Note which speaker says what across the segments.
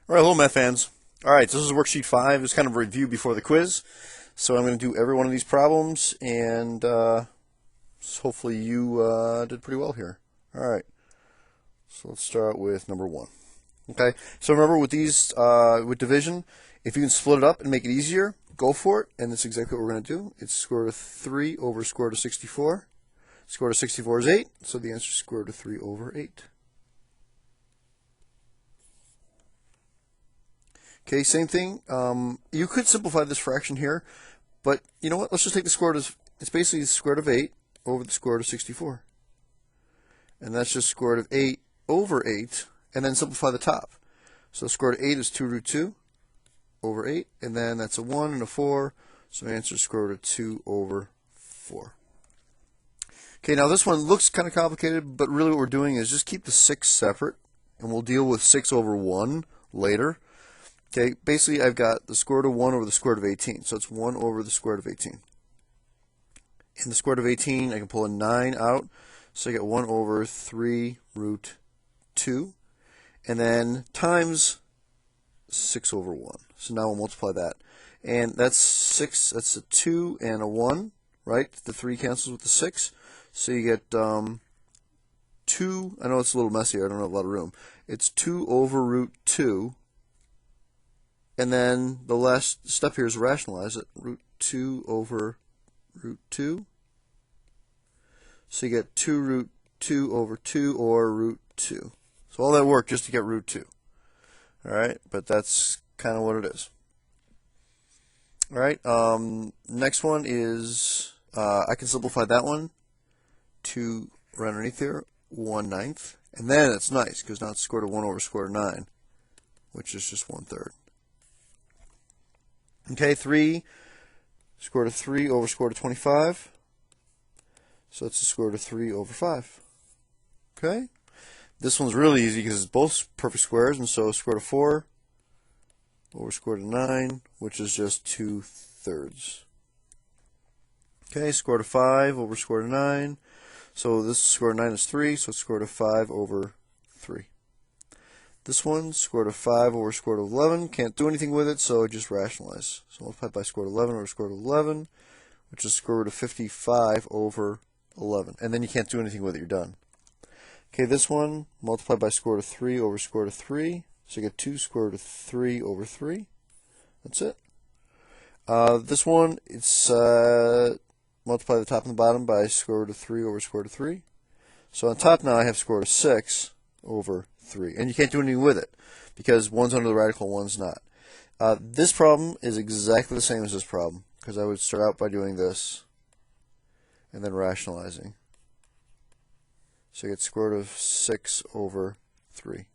Speaker 1: All right, hello, math fans. All right, so this is worksheet 5. It's kind of a review before the quiz. So I'm going to do every one of these problems, and hopefully you did pretty well here. All right, so let's start with number 1. Okay, so remember with these, with division, if you can split it up and make it easier, go for it, and that's exactly what we're going to do. It's square root of 3 over square root of 64. Square root of 64 is 8, so the answer is square root of 3 over 8. Okay, same thing. You could simplify this fraction here, but you know what? Let's just take the square root of, it's basically the square root of 8 over the square root of 64. And that's just square root of 8 over 8, and then simplify the top. So square root of 8 is 2 root 2 over 8, and then that's a 1 and a 4, so the answer is square root of 2 over 4. Okay, now this one looks kind of complicated, but really what we're doing is just keep the 6 separate, and we'll deal with 6 over 1 later. Okay, basically I've got the square root of 1 over the square root of 18, so it's 1 over the square root of 18. In the square root of 18, I can pull a 9 out, so I get 1 over 3 root 2, and then times 6 over 1. So now we'll multiply that. And that's 6, that's a 2 and a 1, right? The 3 cancels with the 6, so you get 2, I know it's a little messy, I don't have a lot of room. It's 2 over root 2. And then the last step here is rationalize it. Root 2 over root 2. So you get 2 root 2 over 2 or root 2. So all that work just to get root 2. Alright, but that's kind of what it is. Alright, next one is, I can simplify that one to right underneath here, 1/9. And then it's nice, because now it's square root of 1 over square root of 9, which is just 1/3. Okay, 3, square root of 3 over square root of 25. So it's the square root of 3 over 5. Okay? This one's really easy because it's both perfect squares, and so square root of 4 over square root of 9, which is just 2/3. Okay, square root of 5 over square root of 9. So this square root of 9 is 3, so it's square root of 5 over 3. This one, square root of 5 over square root of 11, can't do anything with it, so just rationalize. So multiply by square root of 11 over square root of 11, which is square root of 55 over 11. And then you can't do anything with it, you're done. Okay, this one, multiply by square root of 3 over square root of 3, so you get 2 square root of 3 over 3. That's it. This one, it's multiply the top and the bottom by square root of 3 over square root of 3. So on top now I have square root of 6 over 3. And you can't do anything with it because one's under the radical, one's not. This problem is exactly the same as this problem because I would start out by doing this and then rationalizing. So you get square root of 6 over 3.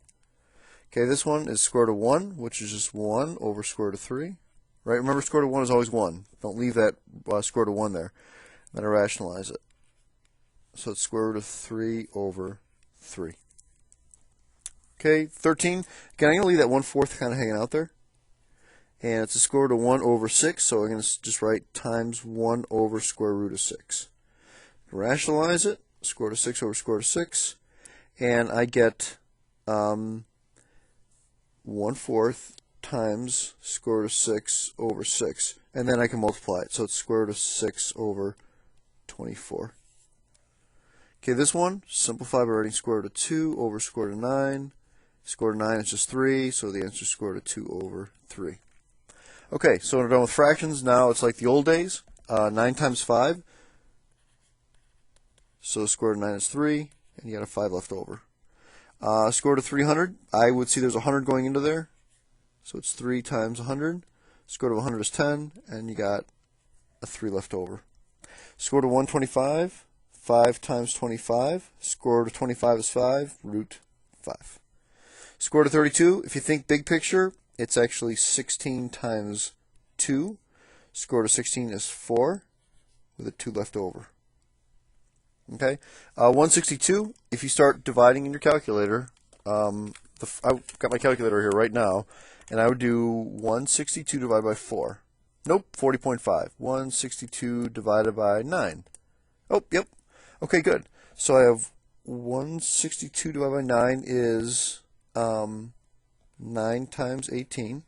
Speaker 1: Okay, this one is square root of 1, which is just 1 over square root of 3. Right? Remember, square root of 1 is always 1. Don't leave that square root of 1 there. Then I rationalize it. So it's square root of 3 over 3. Okay, 13. Again, I'm going to leave that 1/4 kind of hanging out there. And it's a square root of 1 over 6, so I'm going to just write times 1 over square root of 6. Rationalize it, square root of 6 over square root of 6, and I get 1/4 times square root of 6 over 6. And then I can multiply it, so it's square root of 6 over 24. Okay, this one, simplify by writing square root of 2 over square root of 9. Square root of 9 is just 3, so the answer is square root of 2 over 3. Okay, so we're done with fractions. Now it's like the old days. 9 times 5. So square root of 9 is 3, and you got a 5 left over. Square root of 300, I would see there's 100 going into there. So it's 3 times 100. Square root of 100 is 10, and you got a 3 left over. Square root of 125, 5 times 25. Square root of 25 is 5, root 5. Square root of 32, if you think big picture, it's actually 16 times 2. Square root of 16 is 4, with a 2 left over. Okay, 162, if you start dividing in your calculator, I've got my calculator here right now, and I would do 162 divided by 4. Nope, 40.5. 162 divided by 9. Oh, yep. Okay, good. So I have 162 divided by 9 is 9 times 18.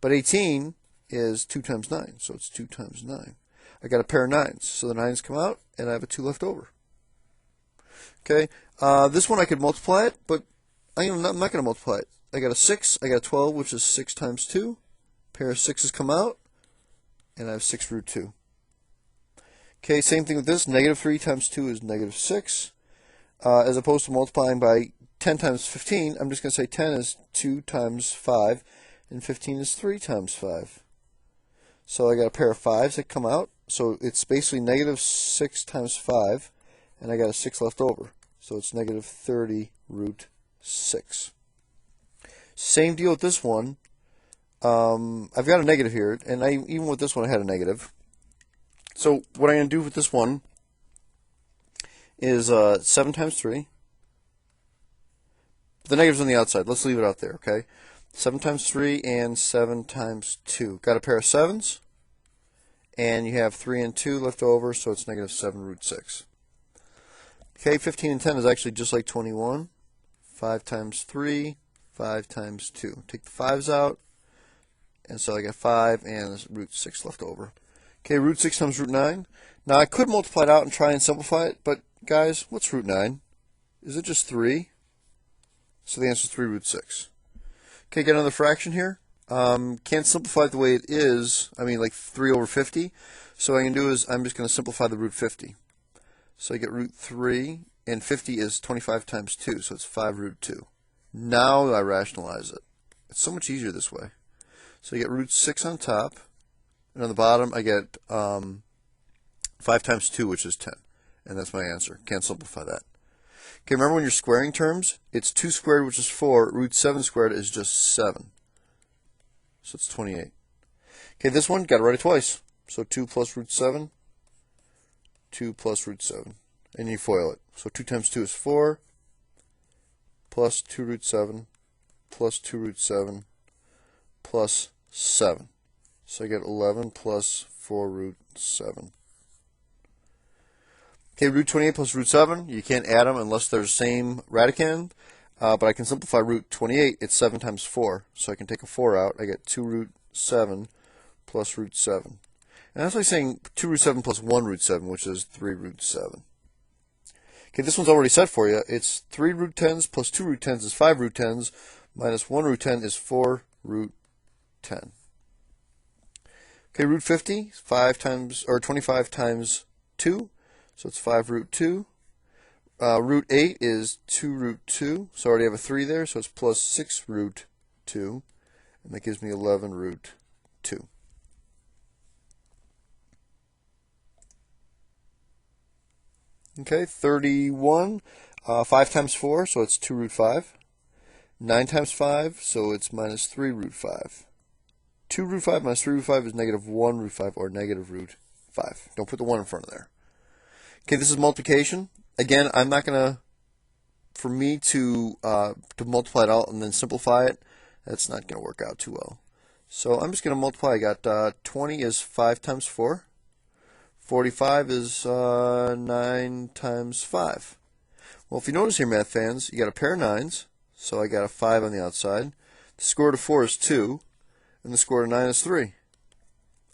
Speaker 1: But 18 is 2 times 9, so it's 2 times 9. I got a pair of 9s, so the 9s come out, and I have a 2 left over. Okay, this one I could multiply it, but I'm not going to multiply it. I got a 6, I got a 12, which is 6 times 2. Pair of 6s come out, and I have 6 root 2. Okay, same thing with this. Negative 3 times 2 is negative 6. As opposed to multiplying by 10 times 15, I'm just going to say 10 is 2 times 5, and 15 is 3 times 5. So I got a pair of 5s that come out. So it's basically negative 6 times 5, and I got a 6 left over. So it's negative 30 root 6. Same deal with this one. I've got a negative here, and even with this one I had a negative. So what I'm going to do with this one is 7 times 3. The negative's on the outside. Let's leave it out there, okay? 7 times 3 and 7 times 2. Got a pair of 7s, and you have 3 and 2 left over, so it's negative 7 root 6. Okay, 15 and 10 is actually just like 21. 5 times 3, 5 times 2. Take the 5s out, and so I got 5 and root 6 left over. Okay, root 6 times root 9. Now I could multiply it out and try and simplify it, but guys, what's root 9? Is it just 3? So the answer is 3 root 6. Okay, get another fraction here. Can't simplify it the way it is. I mean, like 3 over 50. So what I can do is I'm just going to simplify the root 50. So I get root 3, and 50 is 25 times 2, so it's 5 root 2. Now I rationalize it. It's so much easier this way. So you get root 6 on top, and on the bottom I get 5 times 2, which is 10. And that's my answer. Can't simplify that. Okay, remember when you're squaring terms, it's 2 squared, which is 4. Root 7 squared is just 7. So it's 28. Okay, this one, got to write it twice. So 2 plus root 7, 2 plus root 7. And you FOIL it. So 2 times 2 is 4, plus 2 root 7, plus 2 root 7, plus 7. So I get 11 plus 4 root 7. Okay, root 28 plus root 7, you can't add them unless they're the same radicand, but I can simplify root 28. It's 7 times 4, so I can take a 4 out. I get 2 root 7 plus root 7. And that's like saying 2 root 7 plus 1 root 7, which is 3 root 7. Okay, this one's already set for you. It's 3 root 10s plus 2 root 10s is 5 root 10s, minus 1 root 10 is 4 root 10. Okay, root 50, 25 times 2. So it's 5 root 2. Root 8 is 2 root 2. So I already have a 3 there. So it's plus 6 root 2. And that gives me 11 root 2. Okay, 31. 5 times 4, so it's 2 root 5. 9 times 5, so it's minus 3 root 5. 2 root 5 minus 3 root 5 is negative 1 root 5, or negative root 5. Don't put the 1 in front of there. Okay, this is multiplication. Again, I'm not going to, for me to multiply it out and then simplify it, that's not going to work out too well. So I'm just going to multiply. I got 20 is 5 times 4. 45 is 9 times 5. Well, if you notice here, math fans, you got a pair of 9s, so I got a 5 on the outside. The square root of 4 is 2, and the square root of 9 is 3.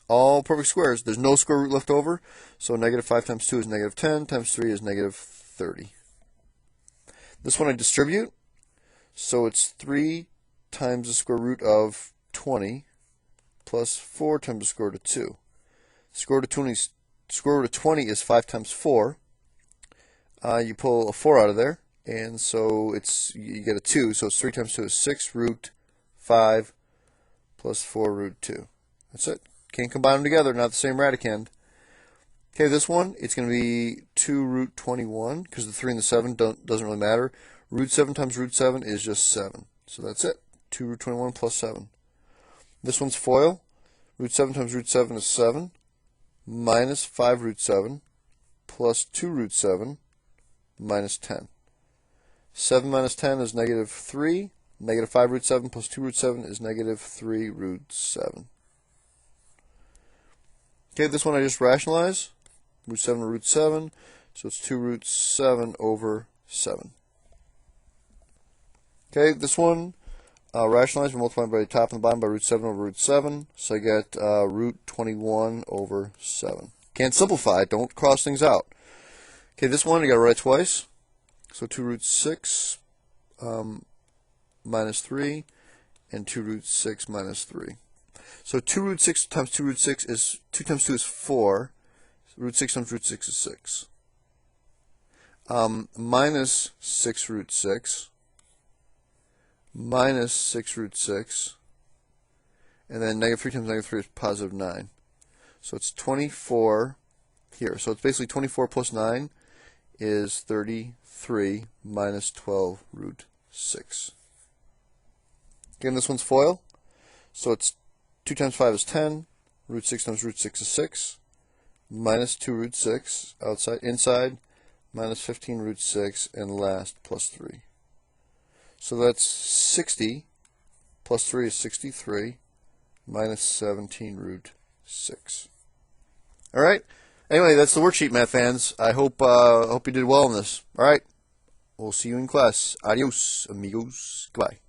Speaker 1: All perfect squares. There's no square root left over, so negative 5 times 2 is negative 10, times 3 is negative 30. This one I distribute, so it's 3 times the square root of 20 plus 4 times the square root of 2. Square root of 20 is 5 times 4. You pull a 4 out of there, and so you get a 2, so it's 3 times 2 is 6 root 5 plus 4 root 2. That's it. Can't combine them together, not the same radicand. Okay, this one, it's going to be 2 root 21, because the 3 and the 7 doesn't really matter. Root 7 times root 7 is just 7. So that's it. 2 root 21 plus 7. This one's FOIL. Root 7 times root 7 is 7, minus 5 root 7, plus 2 root 7, minus 10. 7 minus 10 is negative 3. Negative 5 root 7 plus 2 root 7 is negative 3 root 7. Okay, this one I just rationalize. Root 7 to root 7, so it's 2 root 7 over 7. Okay, this one, rationalize, we're multiplying by the top and the bottom by root 7 over root 7. So I get root 21 over 7. Can't simplify. Don't cross things out. Okay, this one, you got to write it twice. So 2 root 6 minus 3 and 2 root 6 minus 3. So 2 root 6 times 2 root 6 is, 2 times 2 is 4. Root 6 times root 6 is 6. Minus 6 root 6. Minus 6 root 6. And then negative 3 times negative 3 is positive 9. So it's 24 here. So it's basically 24 plus 9 is 33 minus 12 root 6. Again, this one's FOIL. So it's 2 times 5 is 10. Root 6 times root 6 is 6. Minus 2 root 6 outside, inside. Minus 15 root 6. And last plus 3. So that's 60 plus 3 is 63 minus 17 root 6. All right. Anyway, that's the worksheet, math fans. I hope you did well on this. All right. We'll see you in class. Adios, amigos. Goodbye.